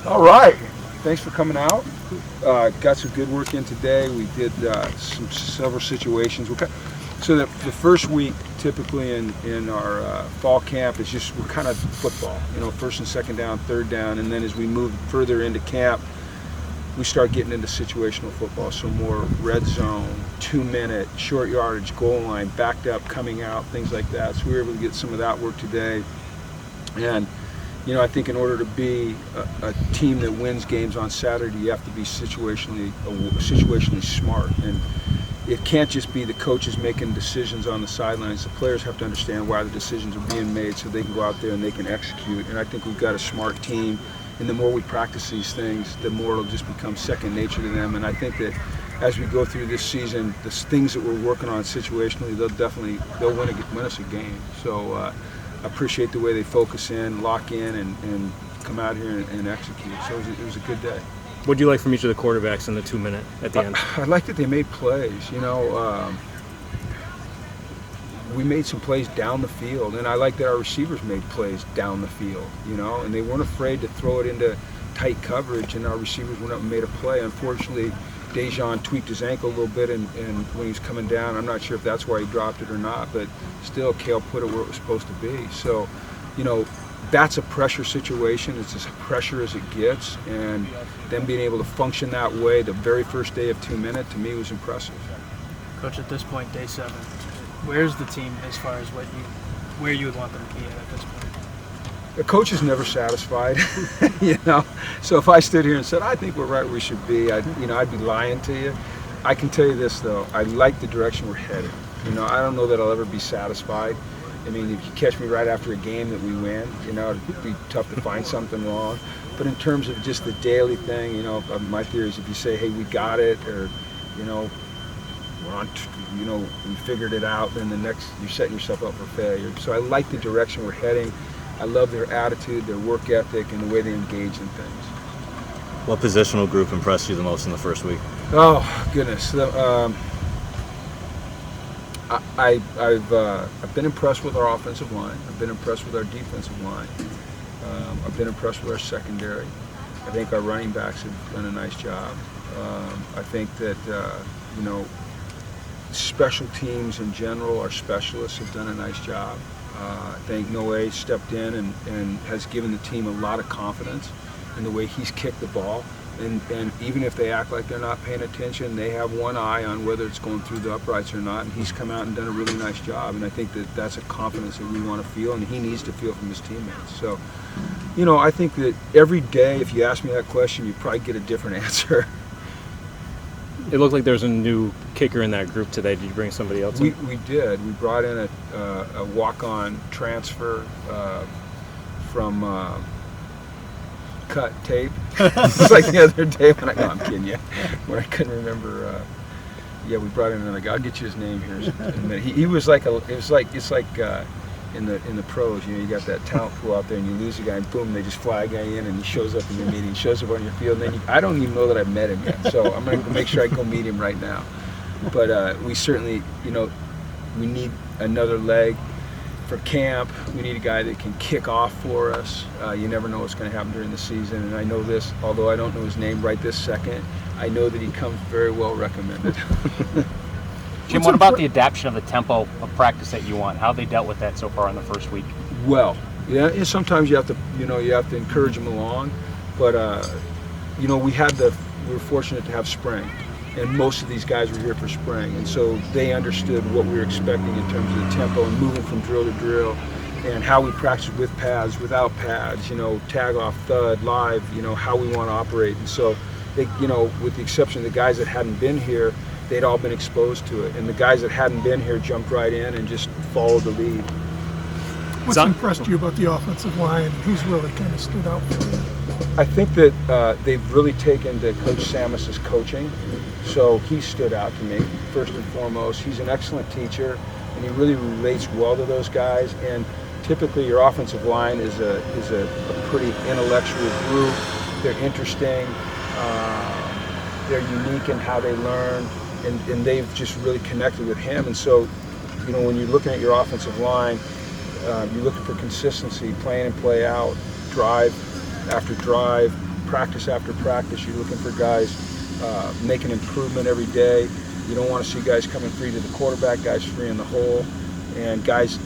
All right. Thanks for coming out. Got some good work in today. We did several situations. So the first week, typically in our fall camp, is just we're kind of football. First and second down, third down, and then as we move further into camp, we start getting into situational football. So more red zone, 2-minute, short yardage, goal line, backed up, coming out, things like that. So we were able to get some of that work today. And I think in order to be a team that wins games on Saturday, you have to be situationally smart. And it can't just be the coaches making decisions on the sidelines. The players have to understand why the decisions are being made so they can go out there and they can execute. And I think we've got a smart team. And the more we practice these things, the more it'll just become second nature to them. And I think that as we go through this season, the things that we're working on situationally, they'll win us a game. So I appreciate the way they focus in, lock in, and come out here and execute. So it was a good day. What do you like from each of the quarterbacks in the 2-minute at the end? I like that they made plays. We made some plays down the field, and I like that our receivers made plays down the field, and they weren't afraid to throw it into tight coverage, and our receivers went up and made a play. Unfortunately, Dejan tweaked his ankle a little bit, and when he was coming down, I'm not sure if that's why he dropped it or not, but still, Kale put it where it was supposed to be. So, that's a pressure situation. It's as pressure as it gets, and them being able to function that way the very first day of 2-minute, to me, was impressive. Coach, at this point, day 7, where's the team as far as where you would want them to be at this point? The coach is never satisfied, So if I stood here and said, I think we're right where we should be, I'd be lying to you. I can tell you this, though. I like the direction we're headed. I don't know that I'll ever be satisfied. I mean, if you catch me right after a game that we win, it'd be tough to find something wrong. But in terms of just the daily thing, my theory is if you say, hey, we got it, or, we're on, we figured it out, then the next, you're setting yourself up for failure. So I like the direction we're heading. I love their attitude, their work ethic, and the way they engage in things. What positional group impressed you the most in the first week? Oh, goodness. I've been impressed with our offensive line. I've been impressed with our defensive line. I've been impressed with our secondary. I think our running backs have done a nice job. I think that, special teams in general, our specialists have done a nice job. I think Noe stepped in and has given the team a lot of confidence in the way he's kicked the ball. And even if they act like they're not paying attention, they have one eye on whether it's going through the uprights or not. And he's come out and done a really nice job. And I think that that's a confidence that we want to feel, and he needs to feel from his teammates. So, I think that every day, if you ask me that question, you probably get a different answer. It looked like there was a new kicker in that group today. Did you bring somebody else in? We did. We brought in a walk-on transfer from cut tape. It's like the other day when I'm kidding you, when I couldn't remember. We brought in another guy. I'll get you his name here in a minute. He was like it's like in the pros, you got that talent pool out there, and you lose a guy, and boom, they just fly a guy in, and he shows up in your meeting, shows up on your field, and then I don't even know that I've met him yet, so I'm going to make sure I go meet him right now. But we certainly, we need another leg for camp. We need a guy that can kick off for us. You never know what's going to happen during the season, and I know this, although I don't know his name right this second, I know that he comes very well recommended. Jim, what about the adaptation of the tempo of practice that you want? How have they dealt with that so far in the first week? Well, sometimes you have to encourage them along, but we were fortunate to have spring, and most of these guys were here for spring, and so they understood what we were expecting in terms of the tempo and moving from drill to drill, and how we practice with pads, without pads, tag off, thud, live, how we want to operate, and so they, with the exception of the guys that hadn't been here, they'd all been exposed to it, and the guys that hadn't been here jumped right in and just followed the lead. What's impressed you about the offensive line? Who's really kind of stood out for you? I think that they've really taken to Coach Samus's coaching, so he stood out to me first and foremost. He's an excellent teacher, and he really relates well to those guys. And typically, your offensive line is a pretty intellectual group. They're interesting. They're unique in how they learn. And they've just really connected with him. And so, when you're looking at your offensive line, you're looking for consistency, play in and play out, drive after drive, practice after practice. You're looking for guys making improvement every day. You don't want to see guys coming free to the quarterback, guys free in the hole, and guys,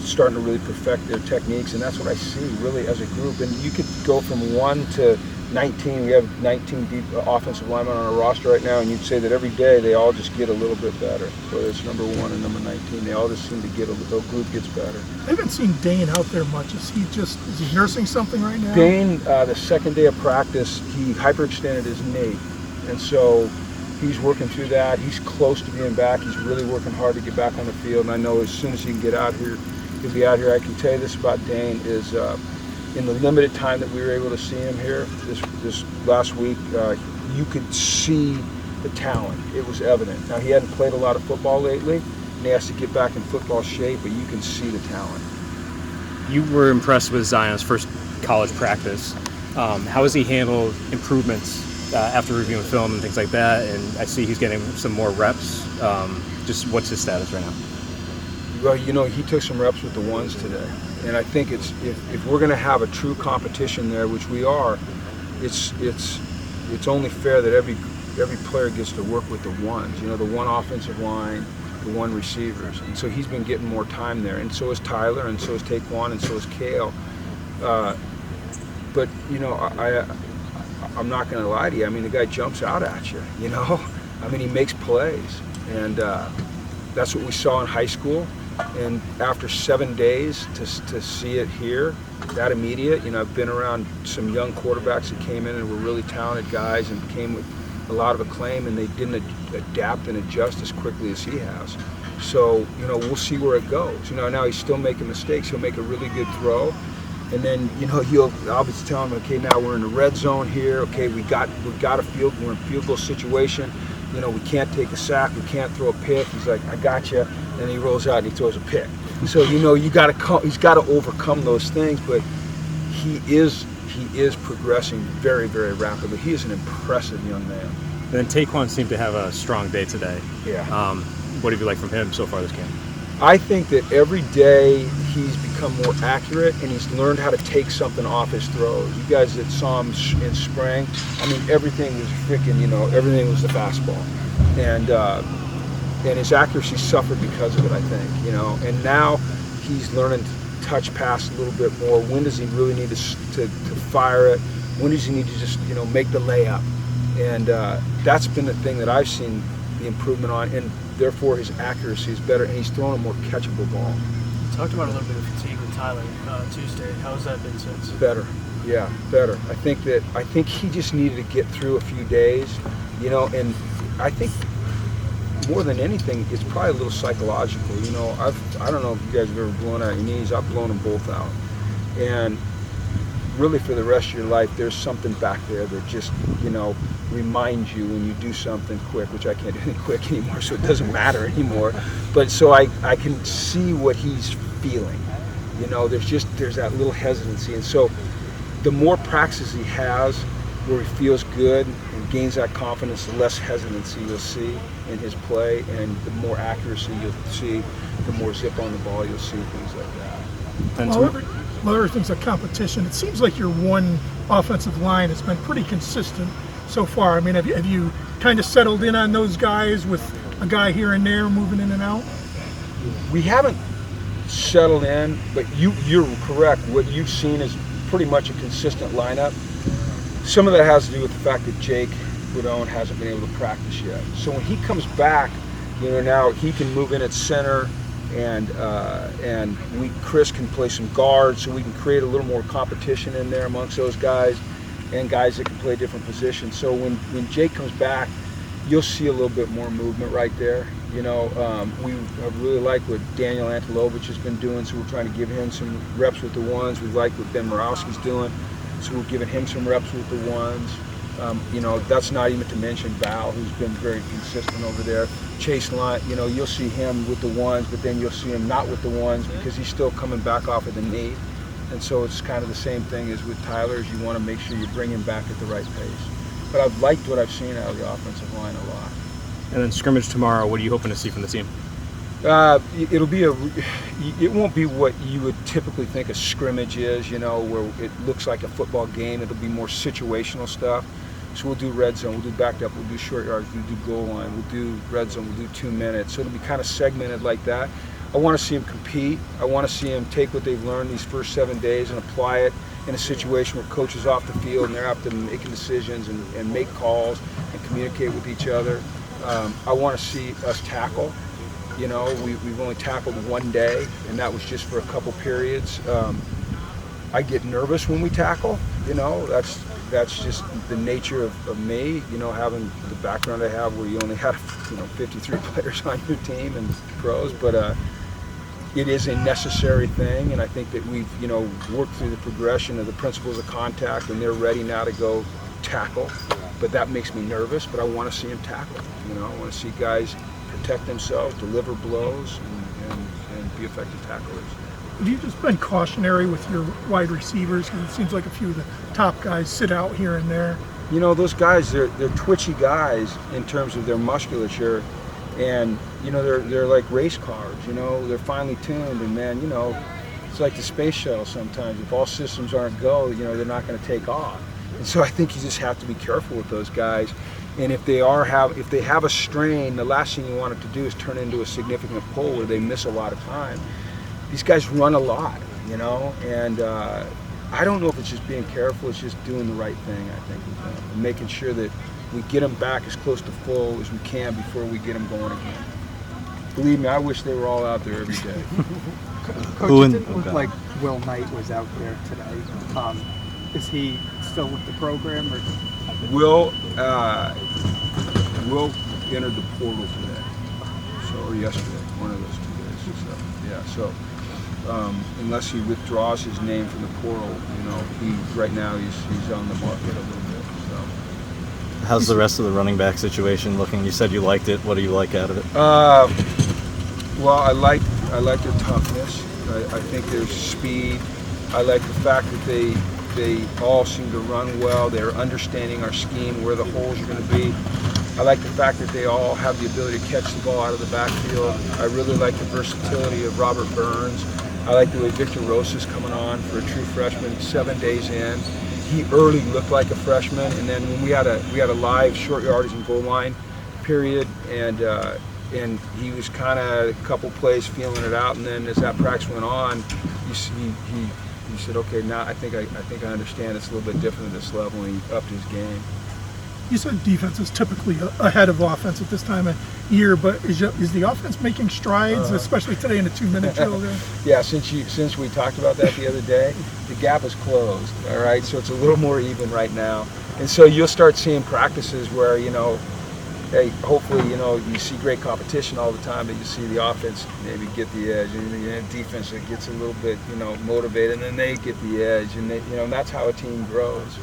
starting to really perfect their techniques. And that's what I see really as a group. And you could go from 1 to 19. We have 19 deep offensive linemen on our roster right now, and you'd say that every day they all just get a little bit better. Whether it's number 1 and number 19, they all just seem to get the group gets better. I haven't seen Dane out there much. Is he nursing something right now? Dane, the second day of practice, he hyperextended his knee, and so he's working through that. He's close to being back. He's really working hard to get back on the field, and I know as soon as he can get out here, he'll be out here. I can tell you this about Dane is in the limited time that we were able to see him here this last week, you could see the talent. It was evident. Now, he hadn't played a lot of football lately, and he has to get back in football shape, but you can see the talent. You were impressed with Zion's first college practice. How has he handled improvements after reviewing film and things like that? And I see he's getting some more reps. Just what's his status right now? Well, he took some reps with the ones today. And I think it's if we're going to have a true competition there, which we are, it's only fair that every player gets to work with the ones. The one offensive line, the one receivers, and so he's been getting more time there. And so is Tyler, and so is Taquan, and so is Kale. But I'm not going to lie to you. I mean, the guy jumps out at you. I mean, he makes plays, and that's what we saw in high school. And after 7 days to see it here, that immediate, I've been around some young quarterbacks that came in and were really talented guys and came with a lot of acclaim, and they didn't adapt and adjust as quickly as he has. So, we'll see where it goes. Now he's still making mistakes. He'll make a really good throw. And then, I'll be telling him, okay, now we're in the red zone here. Okay, we're in field goal situation. We can't take a sack, we can't throw a pick. He's like, I got you. And he rolls out and he throws a pick. So he's got to overcome those things. But he is progressing very, very rapidly. He is an impressive young man. And then Taquan seemed to have a strong day today. Yeah. What have you liked from him so far this camp? I think that every day he's become more accurate, and he's learned how to take something off his throws. You guys that saw him in spring, I mean, everything was everything was the fastball. And his accuracy suffered because of it, I think, And now he's learning to touch pass a little bit more. When does he really need to fire it? When does he need to just, make the layup? And that's been the thing that I've seen the improvement on, and therefore his accuracy is better, and he's throwing a more catchable ball. You talked about a little bit of fatigue with Tyler Tuesday. How has that been since? Better. Yeah, better. I think he just needed to get through a few days, and I think more than anything, it's probably a little psychological. I don't know if you guys have ever blown out your knees. I've blown them both out. And really for the rest of your life, there's something back there that just, reminds you when you do something quick, which I can't do anything quick anymore, so it doesn't matter anymore. But so I can see what he's feeling. There's that little hesitancy. And so the more practices he has where he feels good and gains that confidence, the less hesitancy you'll see in his play, and the more accuracy you'll see, the more zip on the ball you'll see, things like that. Well, everything's a competition. It seems like your one offensive line has been pretty consistent so far. I mean, have you kind of settled in on those guys with a guy here and there moving in and out? We haven't settled in, but you're correct. What you've seen is pretty much a consistent lineup. Some of that has to do with the fact that Jake Woodone hasn't been able to practice yet. So when he comes back, now he can move in at center, and Chris can play some guards, so we can create a little more competition in there amongst those guys and guys that can play different positions. So when Jake comes back, you'll see a little bit more movement right there. We really like what Daniel Antelovich has been doing, so we're trying to give him some reps with the ones. We like what Ben Morawski's doing, so we're giving him some reps with the ones. That's not even to mention Val, who's been very consistent over there. Chase Lunt, you'll see him with the ones, but then you'll see him not with the ones because he's still coming back off of the knee. And so it's kind of the same thing as with Tyler, is you want to make sure you bring him back at the right pace. But I've liked what I've seen out of the offensive line a lot. And then scrimmage tomorrow, what are you hoping to see from the team? It'll be it won't be what you would typically think a scrimmage is, where it looks like a football game. It'll be more situational stuff. So we'll do red zone, we'll do backed up, we'll do short yards, we'll do goal line, we'll do red zone, we'll do 2 minutes. So it'll be kind of segmented like that. I want to see them compete. I want to see them take what they've learned these first 7 days and apply it in a situation where coach is off the field and they're out there making decisions and make calls and communicate with each other. I want to see us tackle. We've only tackled 1 day, and that was just for a couple periods. I get nervous when we tackle. That's just the nature of me. Having the background I have, where you only have 53 players on your team and pros, but it is a necessary thing, and I think that we've worked through the progression of the principles of contact, and they're ready now to go tackle. But that makes me nervous. But I want to see them tackle. I want to see guys protect themselves, deliver blows, and be effective tacklers. Have you just been cautionary with your wide receivers? Because it seems like a few of the top guys sit out here and there. Those guys, they're twitchy guys in terms of their musculature, and they're like race cars. They're finely tuned, and man, it's like the space shuttle sometimes. If all systems aren't go, they're not going to take off. And so I think you just have to be careful with those guys. And if they have a strain, the last thing you want it to do is turn into a significant pull where they miss a lot of time. These guys run a lot, and I don't know if it's just being careful, it's just doing the right thing, I think, with them, and making sure that we get them back as close to full as we can before we get them going again. Believe me, I wish they were all out there every day. Coach, it didn't look like Will Knight was out there today. Is he still with the program? Or? Will entered the portal today, or yesterday, one of those 2 days. So unless he withdraws his name from the portal, right now he's on the market a little bit. So. How's the rest of the running back situation looking? You said you liked it. What do you like out of it? Well, I like their toughness. I think their speed. I like the fact that they all seem to run well. They're understanding our scheme, where the holes are going to be. I like the fact that they all have the ability to catch the ball out of the backfield. I really like the versatility of Robert Burns. I like the way Victor Rosa's coming on for a true freshman, 7 days in. He early looked like a freshman, and then when we had a live short yardage and goal line period, and he was kind of a couple plays feeling it out, and then as that practice went on, he said, okay, now I think I understand it's a little bit different at this level, and he upped his game. You said defense is typically ahead of offense at this time of year, but is the offense making strides, especially today in the 2-minute drill there? Yeah, since we talked about that the other day, the gap is closed, all right? So it's a little more even right now. And so you'll start seeing practices where, hey, hopefully, you see great competition all the time, but you see the offense maybe get the edge, and the defense that gets a little bit, motivated, and then they get the edge, and and that's how a team grows.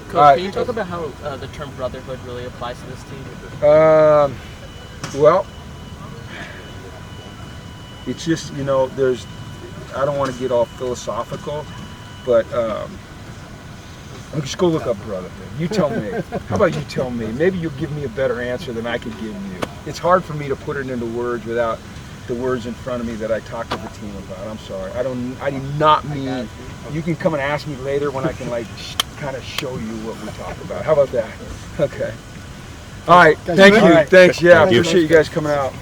Coach, can you talk about how the term brotherhood really applies to this team? Well, it's just, I don't want to get all philosophical, but just go look up brotherhood. You tell me. How about you tell me? Maybe you'll give me a better answer than I could give you. It's hard for me to put it into words without the words in front of me that I talked to the team about. I'm sorry. I do not mean. You can come and ask me later when I can kind of show you what we talk about. How about that? Okay. All right. Thank you. Thanks. Yeah, I appreciate you guys coming out.